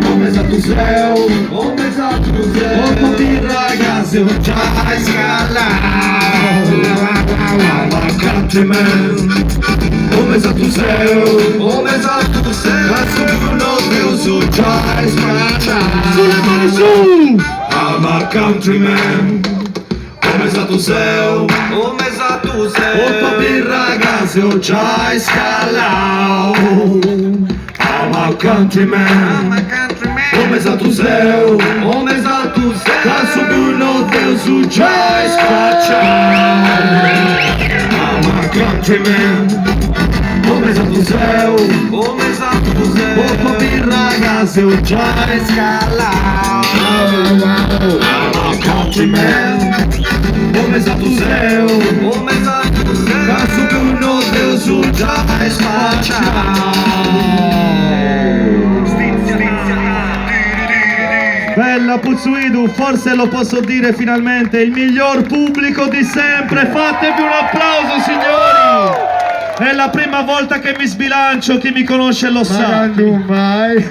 Come sa tu sei, come sa tu sei. Un po' di ragazzi già scalato. I'm a countryman. Come sa tu sei, come sa tu sei. La seguono più su già scalato. Sulle mani su. I'm a countryman. Come sa tu sei, come sa tu sei. Un po' di ragazzi già scalato. I'm a countryman. Come sa tu sei, come sa tu sei. La subuno del su già spacciato. I'm a countryman. Come sa tu sei, come sa tu sei. Un po' di ragazzi già scalato. I'm a countryman. Come sa tu sei, come sa tu sei. La subuno del su già spacciato. Bella Puzzuidu, forse lo posso dire finalmente, il miglior pubblico di sempre, fatevi un applauso signori! È la prima volta che mi sbilancio, chi mi conosce lo sa. Ma non mai.